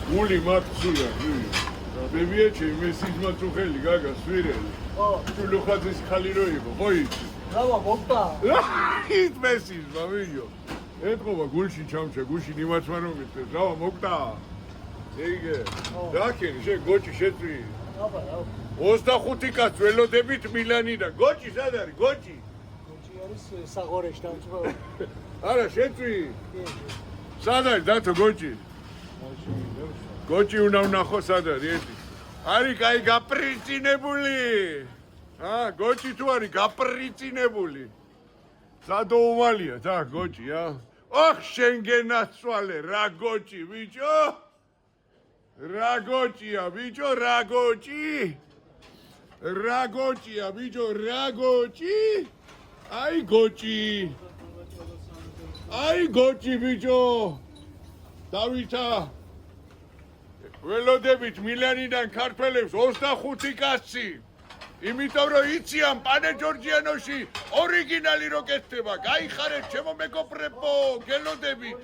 გული მაქცია, ბებია ჩემი მესის მაწუხელი გაგა სვირელი. ჩულუხაძის ხალი რო იყო, ხო იცი? რავა მოკდა? ის მესის მამიო. ეთქობა გულში ჩამჩა, გულში ნიმაცმა რომ მიწეს, რავა მოკდა? ეგე. დაქენი, შე გოჭი შეწვი. აბა, 25 კაც ველოდებით მილანიდან. გოჭი სად არის? გოჭი. გოჭი არის საღორეში დამწვევა. არა, შეწვი. სად არის დათო გოჭი? გოჭი უნდა ვნახო სად არის ერთი. არის კაი გაპრიცინებული. გოჭი თუ არის გაპრიცინებული. სადოუმალია და გოჭი, ოხ შენ გენაცვალე რა გოჭი, ბიჭო. რა გოჭია, ბიჭო, რა გოჭი. რა გოჭია, ბიჭო, რა გოჭი. აი გოჭი. აი გოჭი, ბიჭო. დავითა ველოდებით მილანიდან ქართველებს 25 კაცი. იმიტომ რომ იციან პანე ჯორჯიანოში ორიგინალი რო კეთდება. გაიხარეთ ჩემო მეგობრებო, გელოდებით.